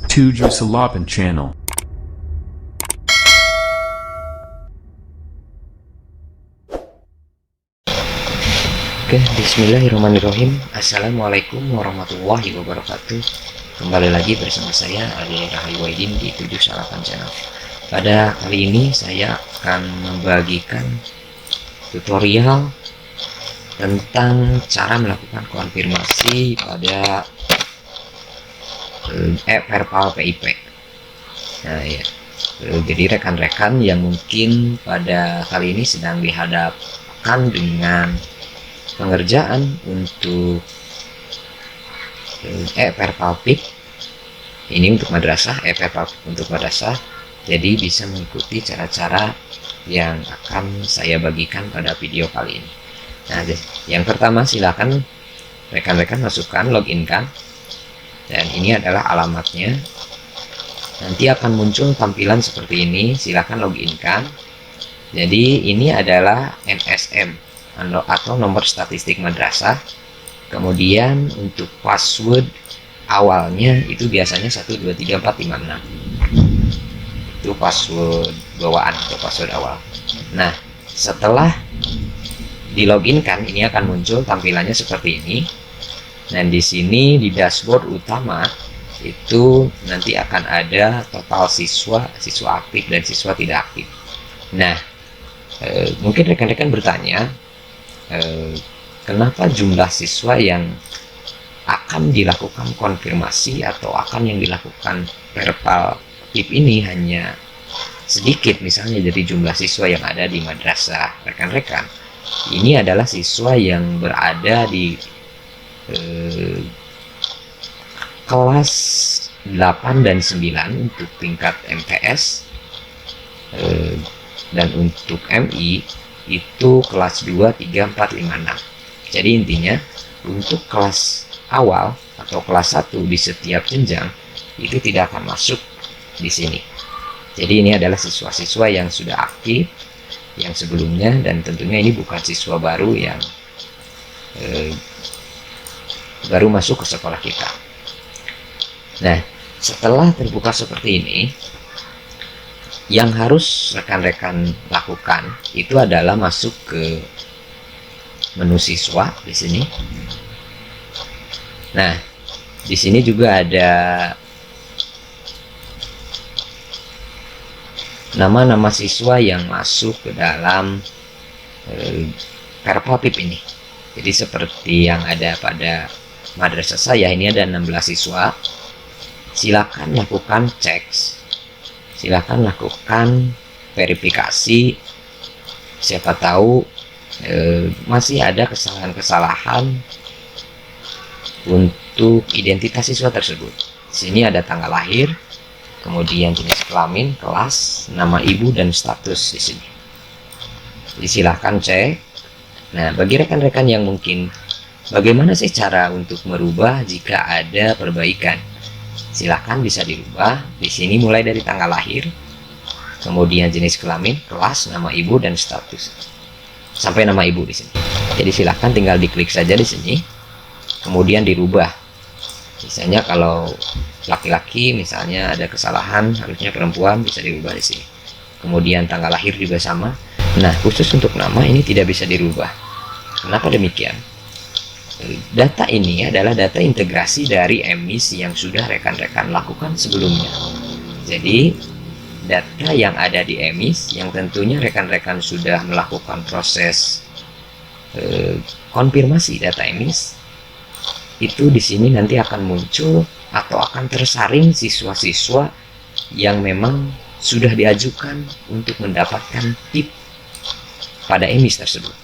Tujuh Salapan Channel. Oke, bismillahirrahmanirrahim. Assalamualaikum warahmatullahi wabarakatuh. Kembali lagi bersama saya Ali Rahayu Waidin di 7 Salapan Channel. Pada kali ini saya akan membagikan tutorial tentang cara melakukan konfirmasi pada Perpal PIP. Nah ya, jadi rekan-rekan yang mungkin pada kali ini sedang dihadapkan dengan pengerjaan untuk Perpal PIP ini untuk madrasah, Perpal untuk madrasah, jadi bisa mengikuti cara-cara yang akan saya bagikan pada video kali ini. Nah, yang pertama silakan rekan-rekan masukkan login kan, dan ini adalah alamatnya. Nanti akan muncul tampilan seperti ini, silakan login kan. Jadi ini adalah NSM atau nomor statistik madrasah. Kemudian untuk password awalnya itu biasanya 123456. Itu password bawaan atau password awal. Nah, setelah di login kan, ini akan muncul tampilannya seperti ini. Dan di sini di dashboard utama itu nanti akan ada total siswa aktif dan siswa tidak aktif. Nah, mungkin rekan-rekan bertanya, kenapa jumlah siswa yang akan dilakukan konfirmasi atau akan yang dilakukan Perpal PIP ini hanya sedikit, misalnya dari jumlah siswa yang ada di madrasah rekan-rekan. Ini adalah siswa yang berada di kelas 8 dan 9 untuk tingkat MTS, dan untuk MI itu kelas 2, 3, 4, 5, 6. Jadi intinya untuk kelas awal atau kelas 1 di setiap jenjang itu tidak akan masuk di sini. Jadi ini adalah siswa-siswa yang sudah aktif yang sebelumnya, dan tentunya ini bukan siswa baru yang baru masuk ke sekolah kita. Nah, setelah terbuka seperti ini, yang harus rekan-rekan lakukan itu adalah masuk ke menu siswa di sini. Nah, di sini juga ada nama-nama siswa yang masuk ke dalam Perpal PIP ini. Jadi seperti yang ada pada madrasah saya, ini ada 16 siswa. Silakan lakukan cek, silakan lakukan verifikasi. Siapa tahu masih ada kesalahan-kesalahan untuk identitas siswa tersebut. Di sini ada tanggal lahir, kemudian jenis kelamin, kelas, nama ibu, dan status di sini. Jadi silahkan cek. Nah, bagi rekan-rekan yang mungkin bagaimana sih cara untuk merubah jika ada perbaikan? Silahkan bisa dirubah. Di sini mulai dari tanggal lahir, kemudian jenis kelamin, kelas, nama ibu, dan status, sampai nama ibu di sini. Jadi silahkan tinggal diklik saja di sini, kemudian dirubah. Misalnya kalau laki-laki, misalnya ada kesalahan, harusnya perempuan, bisa dirubah di sini. Kemudian tanggal lahir juga sama. Nah, khusus untuk nama ini tidak bisa dirubah. Kenapa demikian? Data ini adalah data integrasi dari emis yang sudah rekan-rekan lakukan sebelumnya. Jadi data yang ada di emis yang tentunya rekan-rekan sudah melakukan proses konfirmasi data emis, itu di sini nanti akan muncul atau akan tersaring siswa-siswa yang memang sudah diajukan untuk mendapatkan PIP pada emis tersebut.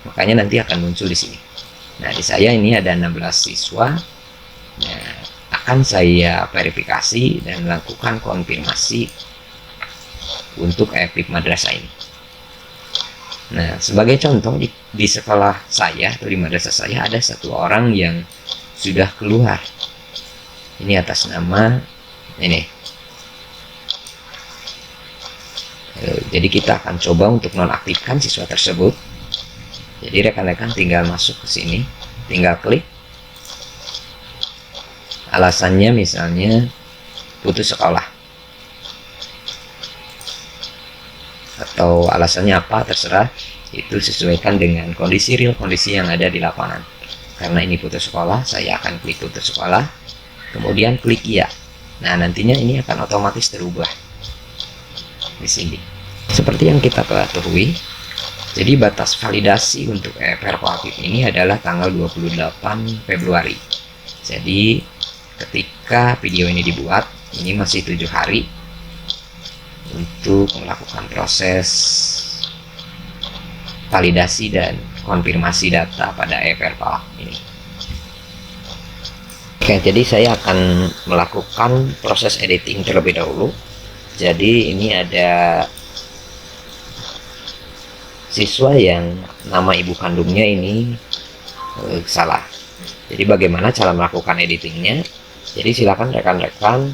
Makanya nanti akan muncul di sini. Nah, di saya ini ada 16 siswa. Nah, akan saya verifikasi dan lakukan konfirmasi untuk PIP madrasah ini. Nah, sebagai contoh di sekolah saya atau di madrasah saya ada satu orang yang sudah keluar. Ini atas nama ini. Jadi kita akan coba untuk nonaktifkan siswa tersebut. Jadi rekan-rekan tinggal masuk ke sini, tinggal klik. Alasannya misalnya putus sekolah, atau alasannya apa terserah, itu sesuaikan dengan kondisi real, kondisi yang ada di lapangan. Karena ini putus sekolah, saya akan klik putus sekolah, kemudian klik iya. Nah, nantinya ini akan otomatis terubah di sini. Seperti yang kita ketahui, jadi batas validasi untuk Perpalpip ini adalah tanggal 28 Februari. Jadi ketika video ini dibuat, ini masih 7 hari untuk melakukan proses validasi dan konfirmasi data pada e-Perpal ini. Oke, jadi saya akan melakukan proses editing terlebih dahulu. Jadi ini ada siswa yang nama ibu kandungnya ini salah. Jadi bagaimana cara melakukan editingnya? Jadi silakan rekan-rekan.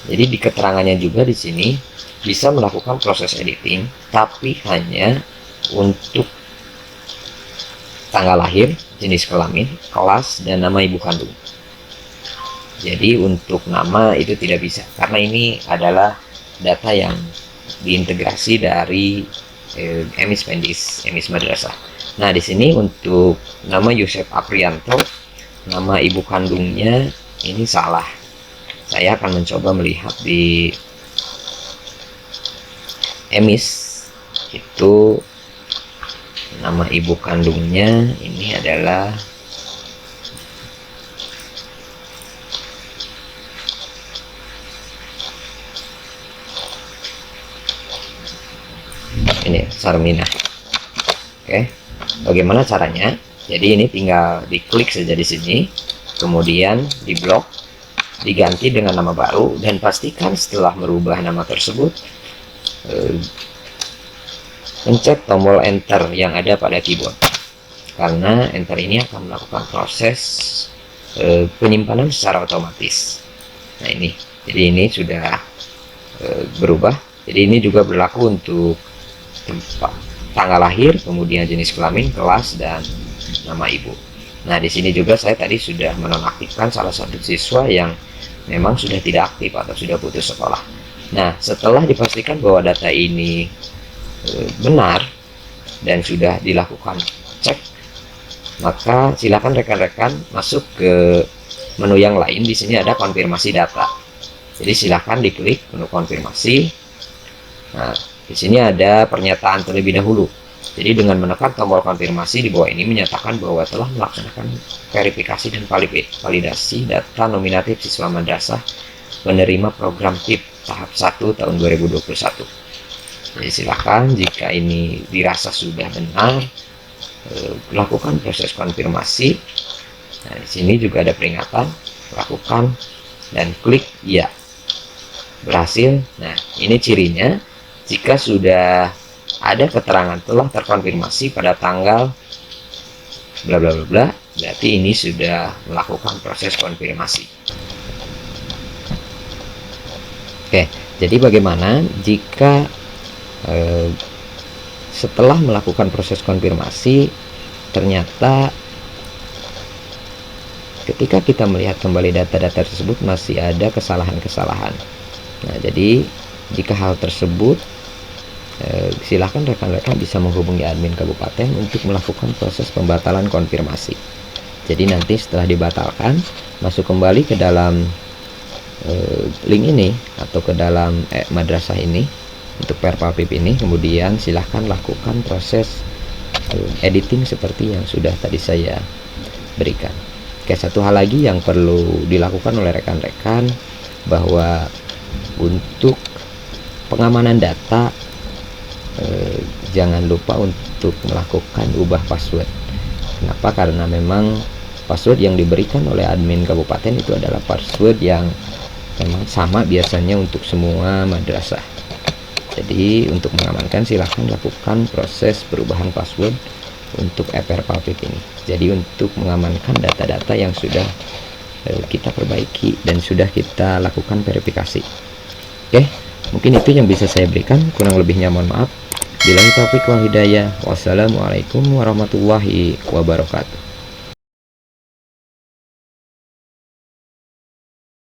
Jadi di keterangannya juga di sini bisa melakukan proses editing, tapi hanya untuk tanggal lahir, jenis kelamin, kelas, dan nama ibu kandung. Jadi untuk nama itu tidak bisa, karena ini adalah data yang diintegrasi dari Emis Pendis, Emis Madrasah. Nah, di sini untuk nama Yusuf Aprianto, nama ibu kandungnya ini salah. Saya akan mencoba melihat di Emis, itu nama ibu kandungnya ini adalah ini Sarmina. Oke, bagaimana caranya? Jadi ini tinggal diklik saja di sini, kemudian diblok, diganti dengan nama baru, dan pastikan setelah merubah nama tersebut pencet tombol enter yang ada pada keyboard, karena enter ini akan melakukan proses penyimpanan secara otomatis. Nah ini, jadi ini sudah berubah. Jadi ini juga berlaku untuk tanggal lahir, kemudian jenis kelamin, kelas, dan nama ibu. Nah di sini juga saya tadi sudah menonaktifkan salah satu siswa yang memang sudah tidak aktif atau sudah putus sekolah. Nah setelah dipastikan bahwa data ini benar dan sudah dilakukan cek, maka silakan rekan-rekan masuk ke menu yang lain. Di sini ada konfirmasi data. Jadi silakan diklik menu konfirmasi. Nah di sini ada pernyataan terlebih dahulu. Jadi dengan menekan tombol konfirmasi di bawah ini menyatakan bahwa telah melaksanakan verifikasi dan validasi data nominatif siswa madrasah menerima program PIP tahap 1 tahun 2021. Jadi silakan jika ini dirasa sudah benar, lakukan proses konfirmasi. Nah, di sini juga ada peringatan, lakukan dan klik ya. Berhasil. Nah, ini cirinya. Jika sudah ada keterangan telah terkonfirmasi pada tanggal bla bla bla bla, berarti ini sudah melakukan proses konfirmasi. Oke, jadi bagaimana jika setelah melakukan proses konfirmasi ternyata ketika kita melihat kembali data-data tersebut masih ada kesalahan-kesalahan. Nah, jadi jika hal tersebut silahkan rekan-rekan bisa menghubungi admin kabupaten untuk melakukan proses pembatalan konfirmasi. Jadi nanti setelah dibatalkan, masuk kembali ke dalam link ini atau ke dalam madrasah ini untuk Perpalpip ini, kemudian silahkan lakukan proses editing seperti yang sudah tadi saya berikan. Oke, satu hal lagi yang perlu dilakukan oleh rekan-rekan, bahwa untuk pengamanan data jangan lupa untuk melakukan ubah password. Kenapa? Karena memang password yang diberikan oleh admin kabupaten itu adalah password yang memang sama biasanya untuk semua madrasah. Jadi untuk mengamankan silahkan lakukan proses perubahan password untuk e-Perpalpip ini. Jadi untuk mengamankan data-data yang sudah kita perbaiki dan sudah kita lakukan verifikasi. Oke, mungkin itu yang bisa saya berikan, kurang lebihnya mohon maaf. Billahi taufiq wal hidayah. Wassalamualaikum warahmatullahi wabarakatuh.